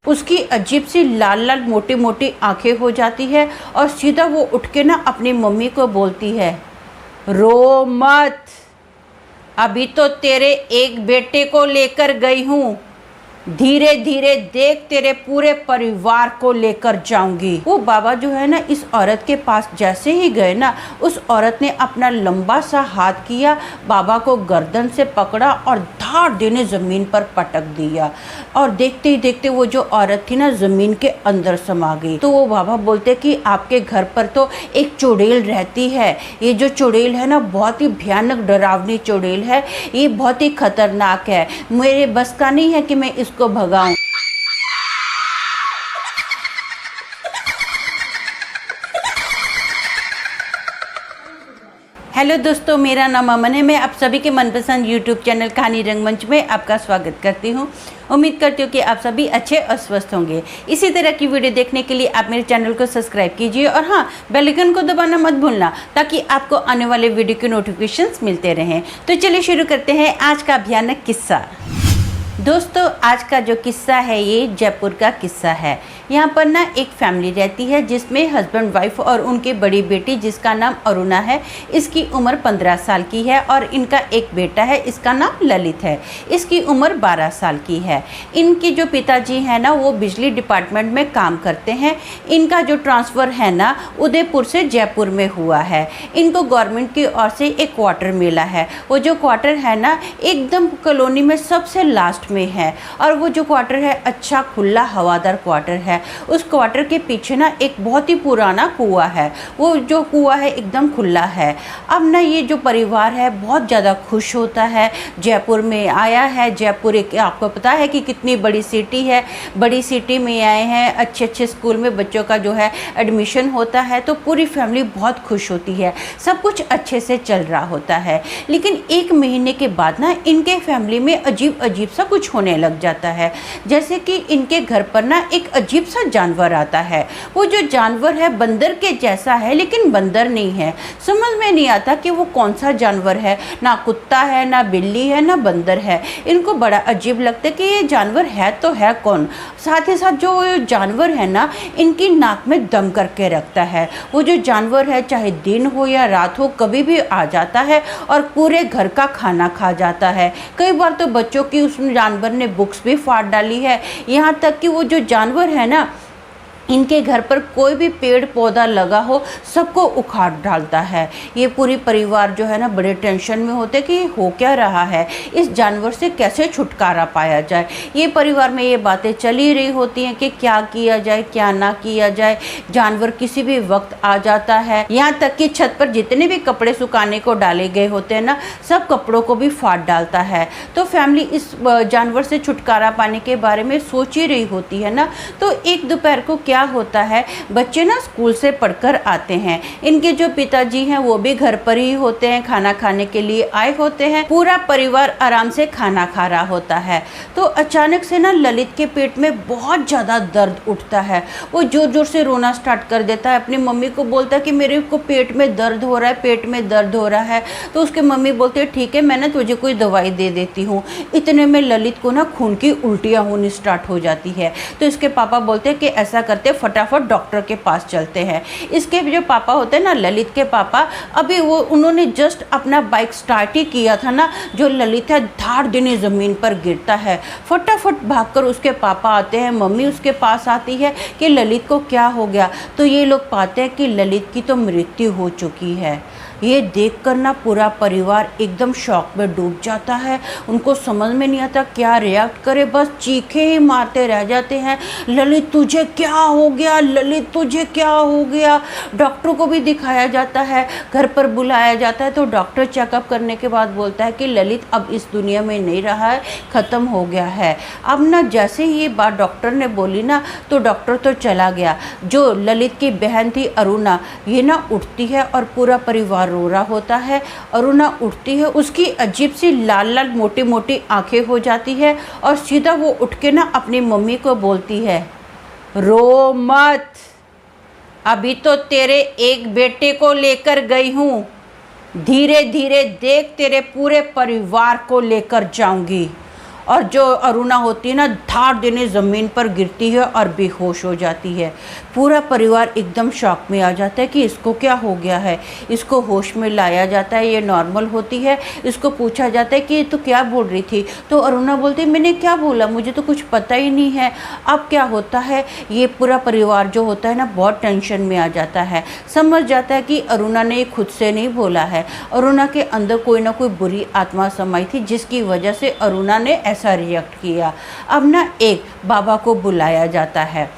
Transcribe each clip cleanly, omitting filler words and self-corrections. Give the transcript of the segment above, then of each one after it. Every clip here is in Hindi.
उसकी अजीब सी लाल लाल मोटी मोटी आंखें हो जाती है और सीधा वो उठ के ना अपनी मम्मी को बोलती है, रो मत, अभी तो तेरे एक बेटे को लेकर गई हूँ, धीरे धीरे देख तेरे पूरे परिवार को लेकर जाऊंगी। वो बाबा जो है ना इस औरत के पास जैसे ही गए ना, उस औरत ने अपना लंबा सा हाथ किया, बाबा को गर्दन से पकड़ा और धाड़ देने ज़मीन पर पटक दिया। और देखते ही देखते वो जो औरत थी ना ज़मीन के अंदर समा गई। तो वो बाबा बोलते कि आपके घर पर तो एक चुड़ैल रहती है, ये जो चुड़ैल है ना बहुत ही भयानक डरावनी चुड़ैल है, ये बहुत ही खतरनाक है, मेरे बस का नहीं है कि मैं इसको भगाऊं। हेलो दोस्तों, मेरा नाम अमन है। मैं आप सभी के मनपसंद यूट्यूब चैनल कहानी रंगमंच में आपका स्वागत करती हूँ। उम्मीद करती हूँ कि आप सभी अच्छे और स्वस्थ होंगे। इसी तरह की वीडियो देखने के लिए आप मेरे चैनल को सब्सक्राइब कीजिए और हाँ, बेल आइकन को दबाना मत भूलना ताकि आपको आने वाले वीडियो के नोटिफिकेशंस मिलते रहें। तो चलिए शुरू करते हैं आज का भयानक किस्सा। दोस्तों, आज का जो किस्सा है ये जयपुर का किस्सा है। यहाँ पर ना एक फैमिली रहती है जिसमें हस्बैंड वाइफ और उनकी बड़ी बेटी जिसका नाम अरुणा है। इसकी उम्र 15 साल की है और इनका एक बेटा है, इसका नाम ललित है, इसकी उम्र 12 साल की है। इनके जो पिताजी हैं ना वो बिजली डिपार्टमेंट में काम करते हैं। इनका जो ट्रांसफ़र है ना उदयपुर से जयपुर में हुआ है। इनको गवर्नमेंट की ओर से एक क्वार्टर मिला है। वो जो क्वार्टर है ना एकदम कॉलोनी में सबसे लास्ट में है और वो जो क्वार्टर है अच्छा खुला हवादार क्वार्टर है। उस क्वार्टर के पीछे ना एक बहुत ही पुराना कुआं है, वो जो कुआं है एकदम खुला है। अब ना ये जो परिवार है बहुत ज़्यादा खुश होता है, जयपुर में आया है। जयपुर एक आपको पता है कि कितनी बड़ी सिटी है, बड़ी सिटी में आए हैं, अच्छे अच्छे स्कूल में बच्चों का जो है एडमिशन होता है, तो पूरी फैमिली बहुत खुश होती है, सब कुछ अच्छे से चल रहा होता है। लेकिन एक महीने के बाद ना इनके फैमिली में अजीब अजीब सा कुछ होने लग जाता है। जैसे कि इनके घर पर ना एक अजीब सा जानवर आता है। वो जो जानवर है बंदर के जैसा है लेकिन बंदर नहीं है। समझ में नहीं आता कि वो कौन सा जानवर है, ना कुत्ता है, ना बिल्ली है, ना बंदर है। इनको बड़ा अजीब लगता है कि ये जानवर है तो है कौन। साथ ही साथ जो जानवर है ना इनकी नाक में दम करके रखता है। वो जो जानवर है चाहे दिन हो या रात हो कभी भी आ जाता है और पूरे घर का खाना खा जाता है। कई बार तो बच्चों की उस जानवर ने बुक्स भी फाड़ डाली है। यहाँ तक कि वो जो जानवर है ना इनके घर पर कोई भी पेड़ पौधा लगा हो सबको उखाड़ डालता है। ये पूरी परिवार जो है ना बड़े टेंशन में होते कि हो क्या रहा है, इस जानवर से कैसे छुटकारा पाया जाए। ये परिवार में ये बातें चली रही होती हैं कि क्या किया जाए क्या ना किया जाए। जानवर किसी भी वक्त आ जाता है, यहाँ तक कि छत पर जितने भी कपड़े सुखाने को डाले गए होते हैं ना सब कपड़ों को भी फाड़ डालता है। तो फैमिली इस जानवर से छुटकारा पाने के बारे में सोच ही रही होती है ना। तो एक दोपहर को क्या होता है, बच्चे ना स्कूल से पढ़कर आते हैं। इनके जो पिताजी हैं वो भी घर पर ही होते हैं, खाना खाने के लिए आए होते हैं। पूरा परिवार आराम से खाना खा रहा होता है। तो अचानक से ना ललित के पेट में बहुत ज़्यादा दर्द उठता है। वो जोर जोर से रोना स्टार्ट कर देता है, अपनी मम्मी को बोलता है कि मेरे को पेट में दर्द हो रहा है, पेट में दर्द हो रहा है। तो उसके मम्मी बोलते हैं ठीक है मैं ना तुझे कोई दवाई दे देती हूँ। इतने में ललित को ना खून की उल्टियाँ होनी स्टार्ट हो जाती है। तो इसके पापा बोलते हैं कि ऐसा करते फटाफट डॉक्टर के पास चलते हैं। इसके जो पापा होते हैं ना ललित के पापा, अभी वो उन्होंने जस्ट अपना बाइक स्टार्ट ही किया था ना, जो ललित है धाड़ देने ज़मीन पर गिरता है। फटाफट भागकर उसके पापा आते हैं, मम्मी उसके पास आती है कि ललित को क्या हो गया। तो ये लोग पाते हैं कि ललित की तो मृत्यु हो चुकी है। ये देखकर ना पूरा परिवार एकदम शॉक में डूब जाता है। उनको समझ में नहीं आता क्या रिएक्ट करे, बस चीखे ही मारते रह जाते हैं, ललित तुझे क्या हो गया, ललित तुझे क्या हो गया। डॉक्टर को भी दिखाया जाता है, घर पर बुलाया जाता है। तो डॉक्टर चेकअप करने के बाद बोलता है कि ललित अब इस दुनिया में नहीं रहा है, ख़त्म हो गया है। अब ना जैसे ही ये बात डॉक्टर ने बोली ना तो डॉक्टर तो चला गया। जो ललित की बहन थी अरुणा, ये ना उठती है और पूरा परिवार रो रहा होता है। अरुणा उठती है, उसकी अजीब सी लाल लाल मोटी मोटी आंखें हो जाती है और सीधा वो उठ के ना अपनी मम्मी को बोलती है, रो मत, अभी तो तेरे एक बेटे को लेकर गई हूँ, धीरे धीरे देख तेरे पूरे परिवार को लेकर जाऊंगी। और जो अरुणा होती है ना, धाड़ देने ज़मीन पर गिरती है और बेहोश हो जाती है। पूरा परिवार एकदम शॉक में आ जाता है कि इसको क्या हो गया है। इसको होश में लाया जाता है, ये नॉर्मल होती है। इसको पूछा जाता है कि तो क्या बोल रही थी, तो अरुणा बोलती है मैंने क्या बोला, मुझे तो कुछ पता ही नहीं है। अब क्या होता है, ये पूरा परिवार जो होता है ना बहुत टेंशन में आ जाता है। समझ जाता है कि अरुणा ने ये खुद से नहीं बोला है, अरुणा के अंदर कोई ना कोई बुरी आत्मा समाई थी जिसकी वजह से अरुणा ने ऐसा रिएक्ट किया। अब ना एक बाबा को बुलाया जाता है,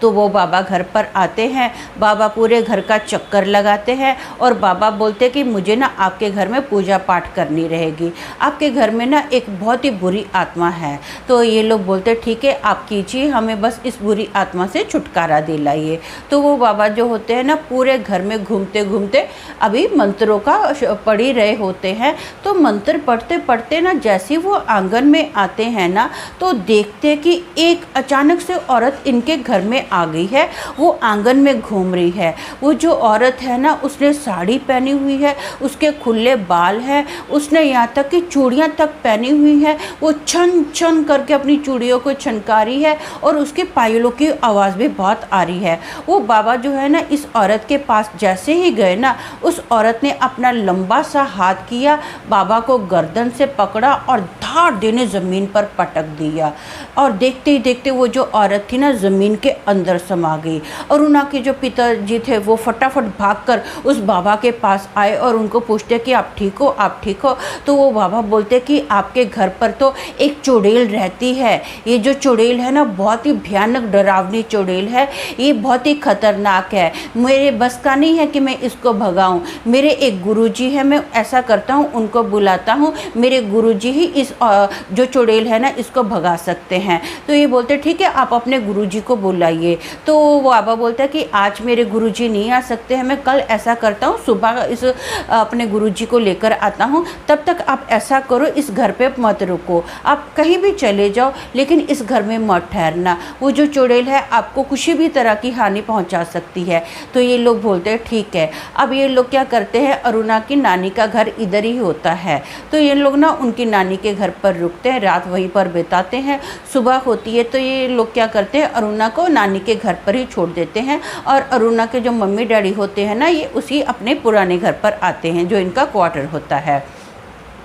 तो वो बाबा घर पर आते हैं। बाबा पूरे घर का चक्कर लगाते हैं और बाबा बोलते कि मुझे ना आपके घर में पूजा पाठ करनी रहेगी, आपके घर में ना एक बहुत ही बुरी आत्मा है। तो ये लोग बोलते ठीक है आप कीजिए, हमें बस इस बुरी आत्मा से छुटकारा दिलाइए। तो वो बाबा जो होते हैं ना पूरे घर में घूमते घूमते अभी मंत्रों का पढ़ ही रहे होते हैं। तो मंत्र पढ़ते पढ़ते ना जैसे वो आंगन में आते हैं ना, तो देखते कि एक अचानक से औरत इनके घर में आ गई है। वो आंगन में घूम रही है। वो जो औरत है ना उसने साड़ी पहनी हुई है, उसके खुले बाल हैं, उसने यहाँ तक कि चूड़ियाँ तक पहनी हुई है। वो छन छन करके अपनी चूड़ियों को छनका रही है और उसके पायलों की आवाज़ भी बहुत आ रही है। वो बाबा जो है ना इस औरत के पास जैसे ही गए ना, उस औरत ने अपना लंबा सा हाथ किया, बाबा को गर्दन से पकड़ा और धाड़ देने ज़मीन पर पटक दिया। और देखते ही देखते वो जो औरत थी ना ज़मीन के अंदर समा गई। अरुणा के जो पिताजी थे वो फटाफट भागकर उस बाबा के पास आए और उनको पूछते कि आप ठीक हो, आप ठीक हो। तो वो बाबा बोलते कि आपके घर पर तो एक चुड़ैल रहती है, ये जो चुड़ैल है ना बहुत ही भयानक डरावनी चुड़ैल है, ये बहुत ही खतरनाक है, मेरे बस का नहीं है कि मैं इसको भगाऊं। मेरे एक गुरुजी है, मैं ऐसा करता हूँ उनको बुलाता हूँ, मेरे गुरुजी ही इस जो चुड़ैल है ना इसको भगा सकते हैं। तो ये बोलते ठीक है आप अपने गुरुजी को बुलाइए। तो वो बाबा बोलता है कि आज मेरे गुरुजी नहीं आ सकते हैं, मैं कल ऐसा करता हूँ सुबह इस अपने गुरुजी को लेकर आता हूँ, तब तक आप ऐसा करो इस घर पे मत रुको, आप कहीं भी चले जाओ लेकिन इस घर में मत ठहरना, वो जो चुड़ैल है आपको किसी भी तरह की हानि पहुँचा सकती है। तो ये लोग बोलते हैं ठीक है। अब ये लोग क्या करते हैं, अरुणा की नानी का घर इधर ही होता है, तो ये लोग ना उनकी नानी के घर पर रुकते हैं, रात वहीं पर बिताते हैं। सुबह होती है तो ये लोग क्या करते हैं, अरुणा को नानी के घर पर ही छोड़ देते हैं और अरुणा के जो मम्मी डैडी होते हैं ना ये उसी अपने पुराने घर पर आते हैं जो इनका क्वार्टर होता है।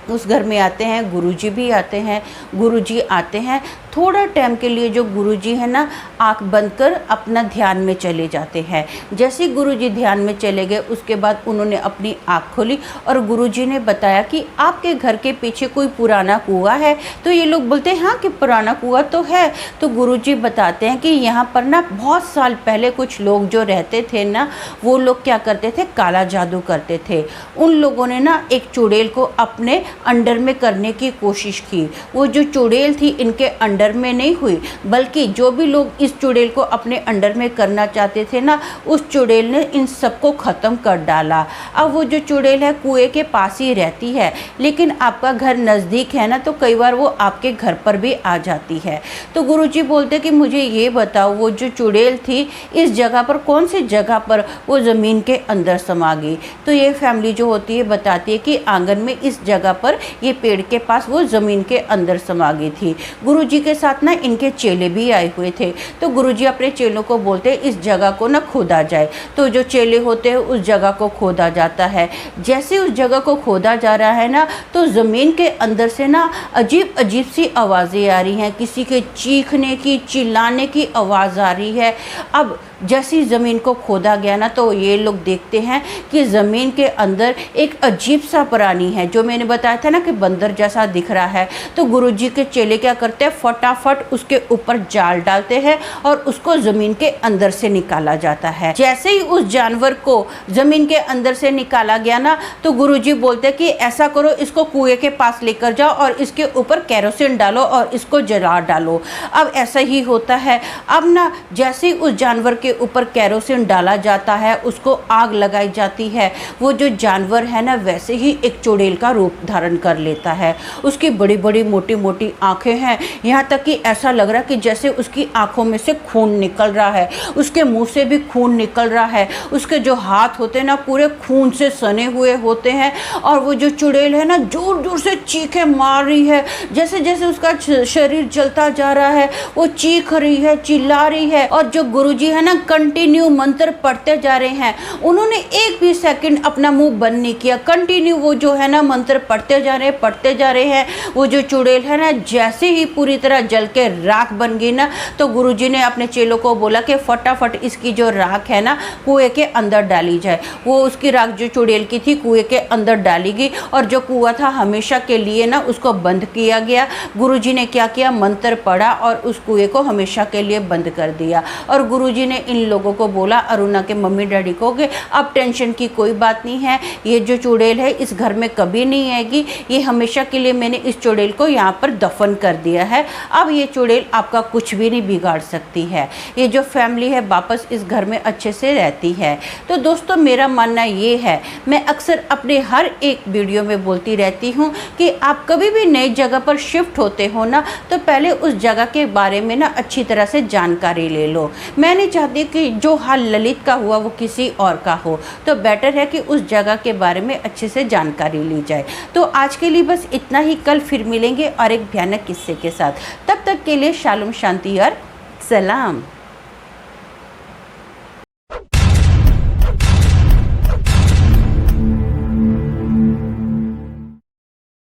उस घर में आते हैं, गुरुजी भी आते हैं। गुरुजी आते हैं, थोड़ा टाइम के लिए जो गुरुजी है ना आंख बंद कर अपना ध्यान में चले जाते हैं। जैसे गुरुजी ध्यान में चले गए उसके बाद उन्होंने अपनी आंख खोली और गुरुजी ने बताया कि आपके घर के पीछे कोई पुराना कुआं है। तो ये लोग बोलते हैं हाँ कि पुराना कुआं तो है। तो गुरुजी बताते हैं कि यहाँ पर ना बहुत साल पहले कुछ लोग जो रहते थे ना, वो लोग क्या करते थे, काला जादू करते थे। उन लोगों ने ना एक चुड़ैल को अपने अंडर में करने की कोशिश की। वो जो चुड़ैल थी इनके अंडर में नहीं हुई, बल्कि जो भी लोग इस चुड़ैल को अपने अंडर में करना चाहते थे ना, उस चुड़ैल ने इन सबको ख़त्म कर डाला। अब वो जो चुड़ैल है कुएं के पास ही रहती है, लेकिन आपका घर नज़दीक है ना, तो कई बार वो आपके घर पर भी आ जाती है। तो गुरुजी बोलते कि मुझे ये बताओ वो जो चुड़ैल थी इस जगह पर, कौन सी जगह पर वो ज़मीन के अंदर समा गई। तो ये फैमिली जो होती है बताती है कि आंगन में इस जगह पर ये पेड़ के पास वो ज़मीन के अंदर समा गई थी। गुरुजी के साथ ना इनके चेले भी आए हुए थे। तो गुरुजी अपने चेलों को बोलते हैं इस जगह को ना खोदा जाए। तो जो चेले होते हैं उस जगह को खोदा जाता है। जैसे उस जगह को खोदा जा रहा है ना, तो ज़मीन के अंदर से ना अजीब अजीब सी आवाज़ें आ रही हैं, किसी के चीखने की, चिल्लाने की आवाज़ आ रही है। अब जैसी ज़मीन को खोदा गया ना, तो ये लोग देखते हैं कि ज़मीन के अंदर एक अजीब सा प्राणी है, जो मैंने बताया था ना कि बंदर जैसा दिख रहा है। तो गुरुजी के चेले क्या करते हैं, फटाफट उसके ऊपर जाल डालते हैं और उसको ज़मीन के अंदर से निकाला जाता है। जैसे ही उस जानवर को ज़मीन के अंदर से निकाला गया ना, तो गुरुजी बोलते हैं कि ऐसा करो, इसको कुएं के पास लेकर जाओ और इसके ऊपर केरोसिन डालो और इसको जला डालो। अब ऐसा ही होता है। अब ना जैसे ही उस जानवर के ऊपर केरोसिन डाला जाता है, उसको आग लगाई जाती है, वो जो जानवर है ना वैसे ही एक चुड़ैल का रूप धारण कर लेता है। उसकी बड़ी बड़ी मोटी मोटी आंखें हैं, यहाँ तक कि ऐसा लग रहा है कि जैसे उसकी आंखों में से खून निकल रहा है, उसके मुंह से भी खून निकल रहा है। उसके जो हाथ होते हैं ना पूरे खून से सने हुए होते हैं और वो जो चुड़ैल है ना जोर जोर से चीखें मार रही है। जैसे जैसे उसका शरीर जलता जा रहा है वो चीख रही है, चिल्ला रही है। और जो गुरुजी है ना कंटिन्यू मंत्र पढ़ते जा रहे हैं, उन्होंने एक भी सेकंड अपना मुंह बंद नहीं किया। कंटिन्यू वो जो है ना मंत्र पढ़ते जा रहे हैं। वो जो चुड़ैल है ना जैसे ही पूरी तरह जल के राख बन गई ना, तो गुरुजी ने अपने चेलों को बोला कि फटाफट इसकी जो राख है ना कुएं के अंदर डाली जाए। वो उसकी राख जो चुड़ैल की थी कुएं के अंदर डाली गई और जो कुआं था हमेशा के लिए ना उसको बंद किया गया। गुरुजी ने क्या किया, मंत्र पढ़ा और उस कुएं को हमेशा के लिए बंद कर दिया। और गुरुजी ने इन लोगों को बोला, अरुणा के मम्मी डैडी को, कि अब टेंशन की कोई बात नहीं है, ये जो चुड़ैल है इस घर में कभी नहीं आएगी। ये हमेशा के लिए मैंने इस चुड़ैल को यहाँ पर दफन कर दिया है। अब ये चुड़ैल आपका कुछ भी नहीं बिगाड़ सकती है। ये जो फैमिली है वापस इस घर में अच्छे से रहती है। तो दोस्तों मेरा मानना ये है, मैं अक्सर अपने हर एक वीडियो में बोलती रहती हूँ कि आप कभी भी नई जगह पर शिफ्ट होते हो ना, तो पहले उस जगह के बारे में ना अच्छी तरह से जानकारी ले लो। मैं नहीं चाहती कि जो हाल ललित का हुआ वो किसी और का हो, तो बेटर है कि उस जगह के बारे में अच्छे से जानकारी ली जाए। तो आज के लिए बस इतना ही, कल फिर मिलेंगे और एक भयानक किस्से के साथ। तब तक के लिए शालोम, शांति और सलाम।